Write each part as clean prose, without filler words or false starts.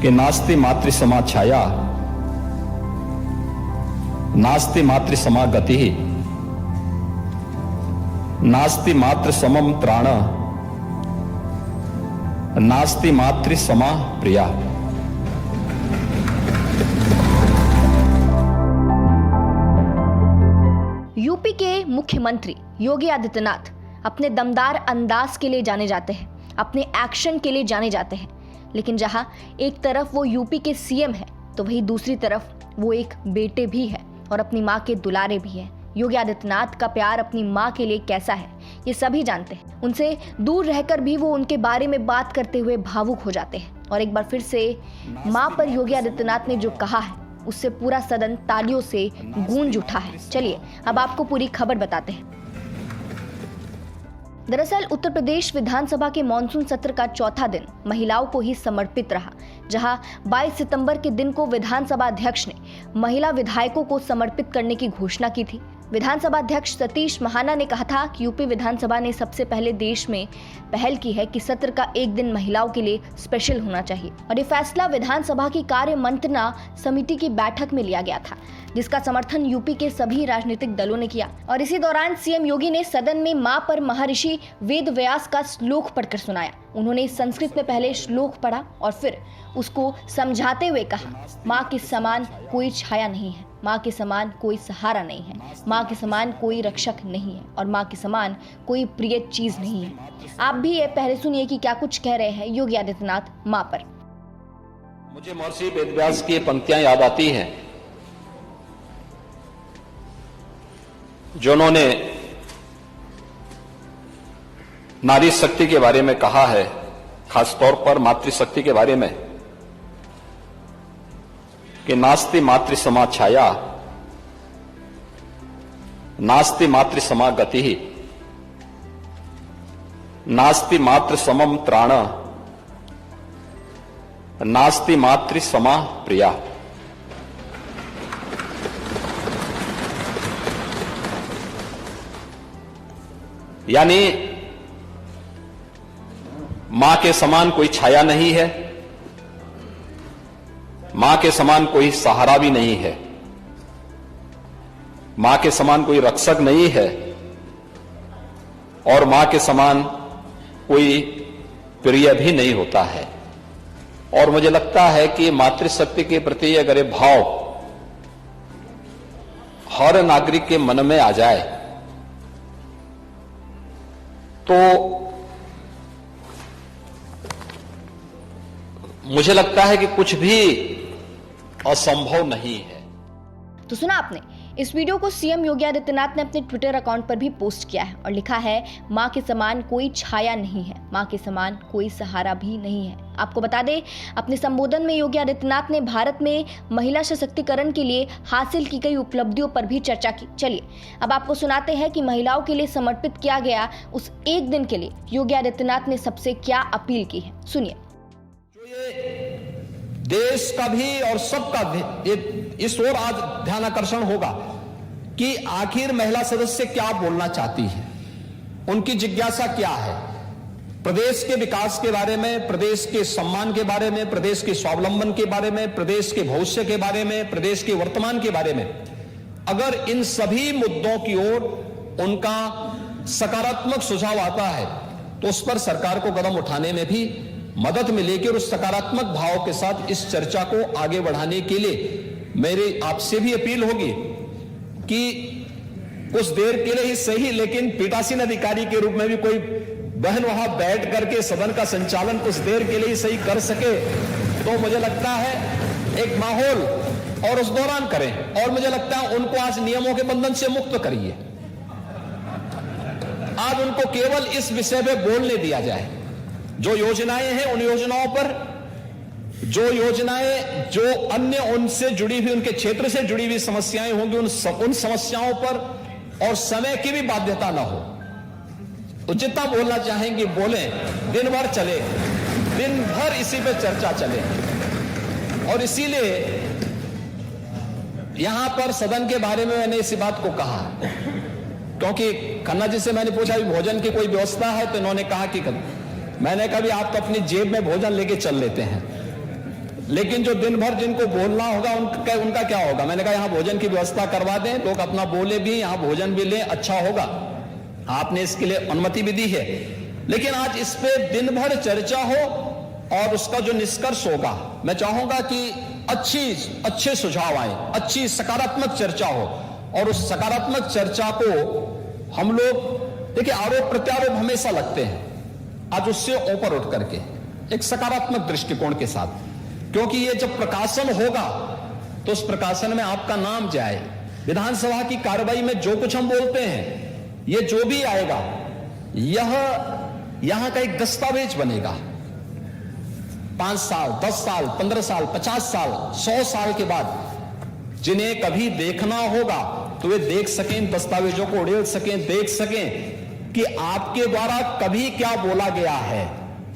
कि नास्ति मातृ समा छाया, नास्ति मातृ समा गति, नास्ति मातृ समम त्राण, नास्ति मातृ समा प्रिया। यूपी के मुख्यमंत्री योगी आदित्यनाथ अपने दमदार अंदाज के लिए जाने जाते हैं, अपने एक्शन के लिए जाने जाते हैं, लेकिन जहां एक तरफ वो यूपी के सीएम है तो वहीं दूसरी तरफ वो एक बेटे भी है और अपनी मां के दुलारे भी हैं। योगी आदित्यनाथ का प्यार अपनी मां के लिए कैसा है ये सभी जानते हैं। उनसे दूर रहकर भी वो उनके बारे में बात करते हुए भावुक हो जाते हैं और एक बार फिर से मां पर योगी आदित्यनाथ ने जो कहा है उससे पूरा सदन तालियों से गूंज उठा है। चलिए अब आपको पूरी खबर बताते हैं। दरअसल उत्तर प्रदेश विधानसभा के मॉनसून सत्र का चौथा दिन महिलाओं को ही समर्पित रहा, जहां 22 सितंबर के दिन को विधानसभा अध्यक्ष ने महिला विधायकों को समर्पित करने की घोषणा की थी। विधानसभा अध्यक्ष सतीश महाना ने कहा था कि यूपी विधानसभा ने सबसे पहले देश में पहल की है कि सत्र का एक दिन महिलाओं के लिए स्पेशल होना चाहिए और ये फैसला विधानसभा की कार्य मंत्रणा समिति की बैठक में लिया गया था, जिसका समर्थन यूपी के सभी राजनीतिक दलों ने किया। और इसी दौरान सीएम योगी ने सदन में मां पर महर्षि वेद व्यास का श्लोक पढ़कर सुनाया। उन्होंने संस्कृत में पहले श्लोक पढ़ा और फिर उसको समझाते हुए कहा, मां के समान कोई छाया नहीं है, मां के समान कोई सहारा नहीं है, मां के समान कोई रक्षक नहीं है और मां के समान कोई प्रिय चीज नहीं है। आप भी ये पहले सुनिए कि क्या कुछ कह रहे हैं योगी आदित्यनाथ मां पर। मुझे महर्षि वेदव्यास की पंक्तियां याद आती हैं जो उन्होंने नारी शक्ति के बारे में कहा है, खासतौर पर मातृशक्ति के बारे में, कि नास्ति मातृ समा छाया, नास्ति मातृ समा गति, नास्ति मातृ समम त्राण, नास्ति मातृ समा प्रिया। यानी मां के समान कोई छाया नहीं है, मां के समान कोई सहारा भी नहीं है, मां के समान कोई रक्षक नहीं है और मां के समान कोई प्रिय भी नहीं होता है। और मुझे लगता है कि मातृशक्ति के प्रति अगर ये भाव हर नागरिक के मन में आ जाए तो मुझे लगता है कि कुछ भी असंभव नहीं है। तो सुना आपने, इस वीडियो को सीएम योगी आदित्यनाथ ने अपने ट्विटर अकाउंट पर भी पोस्ट किया है और लिखा है, मां के समान कोई छाया नहीं है, मां के समान कोई सहारा भी नहीं है। आपको बता दें, अपने संबोधन में योगी आदित्यनाथ ने भारत में महिला सशक्तिकरण के लिए हासिल की गई उपलब्धियों पर भी चर्चा की। चलिए अब आपको सुनाते हैं कि महिलाओं के लिए समर्पित किया गया उस एक दिन के लिए योगी आदित्यनाथ ने सबसे क्या अपील की है, सुनिए। देश का भी और सबका इस ओर आज ध्यान आकर्षण होगा कि आखिर महिला सदस्य क्या बोलना चाहती है, उनकी जिज्ञासा क्या है, प्रदेश के विकास के बारे में, प्रदेश के सम्मान के बारे में, प्रदेश के स्वावलंबन के बारे में, प्रदेश के भविष्य के बारे में, प्रदेश के वर्तमान के बारे में। अगर इन सभी मुद्दों की ओर उनका सकारात्मक सुझाव आता है तो उस पर सरकार को कदम उठाने में भी मदद मिलेगी और उस सकारात्मक भाव के साथ इस चर्चा को आगे बढ़ाने के लिए मेरी आपसे भी अपील होगी कि कुछ देर के लिए ही सही, लेकिन पीठासीन अधिकारी के रूप में भी कोई बहन वहां बैठ करके सदन का संचालन कुछ देर के लिए ही सही कर सके तो मुझे लगता है एक माहौल और उस दौरान करें। और मुझे लगता है उनको आज नियमों के बंधन से मुक्त करिए, आज उनको केवल इस विषय पे बोलने दिया जाए। जो योजनाएं हैं उन योजनाओं पर, जो योजनाएं जो अन्य उनसे जुड़ी हुई, उनके क्षेत्र से जुड़ी हुई समस्याएं होंगी उन समस्याओं पर, और समय की भी बाध्यता ना हो। तो जितना बोलना चाहेंगे बोलें, दिन भर चले, दिन भर इसी पे चर्चा चले। और इसीलिए यहां पर सदन के बारे में मैंने इसी बात को कहा, क्योंकि खन्ना जी से मैंने पूछा भोजन की कोई व्यवस्था है, तो इन्होंने कहा कि मैंने कहा भी आप तो अपनी जेब में भोजन लेके चल लेते हैं, लेकिन जो दिन भर जिनको बोलना होगा उनका क्या होगा? मैंने कहा यहां भोजन की व्यवस्था करवा दें, लोग अपना बोले भी, यहां भोजन भी लें, अच्छा होगा। आपने इसके लिए अनुमति भी दी है, लेकिन आज इस पे दिन भर चर्चा हो और उसका जो निष्कर्ष होगा, मैं चाहूंगा कि अच्छे सुझाव आए, अच्छी सकारात्मक चर्चा हो, और उस सकारात्मक चर्चा को हम लोग, देखिए आरोप प्रत्यारोप हमेशा लगते हैं, आज उससे ऊपर उठ करके एक सकारात्मक दृष्टिकोण के साथ, क्योंकि ये जब प्रकाशन होगा तो उस प्रकाशन में आपका नाम जाए। विधानसभा की कार्रवाई में जो कुछ हम बोलते हैं, ये जो भी आएगा, यह यहां का एक दस्तावेज बनेगा। 5 साल, 10 साल, 15 साल, 50 साल, 100 साल के बाद जिन्हें कभी देखना होगा तो वे देख सकें, इन दस्तावेजों को उड़ेल सकें, देख सकें कि आपके द्वारा कभी क्या बोला गया है,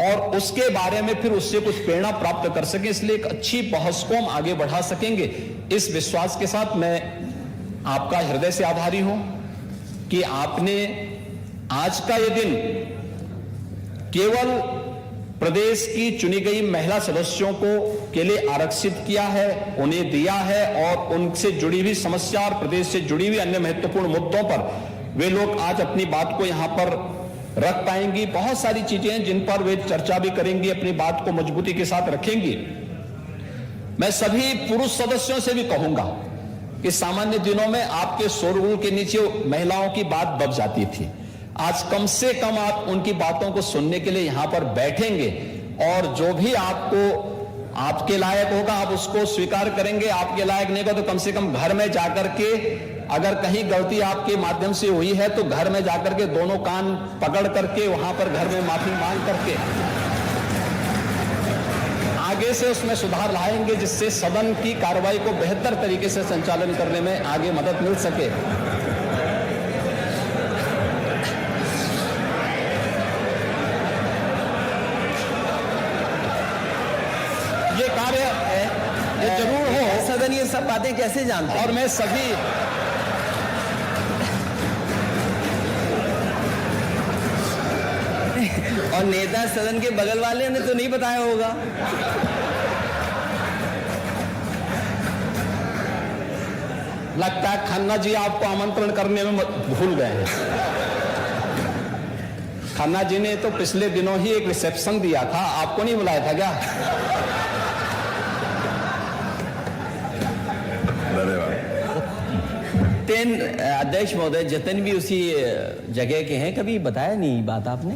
और उसके बारे में फिर उससे कुछ प्रेरणा प्राप्त कर सकें। इसलिए एक अच्छी बहस को हम आगे बढ़ा सकेंगे। इस विश्वास के साथ मैं आपका हृदय से आभारी हूं कि आपने आज का ये दिन केवल प्रदेश की चुनी गई महिला सदस्यों को के लिए आरक्षित किया है, उन्हें दिया है, और उनसे जुड़ी हुई समस्या और प्रदेश से जुड़ी हुई अन्य महत्वपूर्ण मुद्दों पर वे लोग आज अपनी बात को यहां पर रख पाएंगी। बहुत सारी चीजें हैं जिन पर वे चर्चा भी करेंगी, अपनी बात को मजबूती के साथ रखेंगी। मैं सभी पुरुष सदस्यों से भी कहूंगा कि सामान्य दिनों में आपके शोरगुल के नीचे महिलाओं की बात दब जाती थी। आज कम से कम आप उनकी बातों को सुनने के लिए यहां पर बैठेंगे, और जो भी आपको आपके लायक होगा आप उसको स्वीकार करेंगे, आपके लायक नहीं होगा तो कम से कम घर में जाकर के, अगर कहीं गलती आपके माध्यम से हुई है तो घर में जाकर के दोनों कान पकड़ करके वहां पर घर में माफी मांग करके आगे से उसमें सुधार लाएंगे, जिससे सदन की कार्रवाई को बेहतर तरीके से संचालन करने में आगे मदद मिल सके। ये कार्य है, ये जरूर हो। सदन ये सब बातें कैसे जानते हैं? और मैं सभी और नेता सदन के बगल वाले ने तो नहीं बताया होगा। लगता है खन्ना जी आपको आमंत्रण करने में भूल गए हैं। खन्ना जी ने तो पिछले दिनों ही एक रिसेप्शन दिया था, आपको नहीं बुलाया था क्या? अध्यक्ष महोदय, जतन भी उसी जगह के हैं, कभी बताया नहीं बात आपने?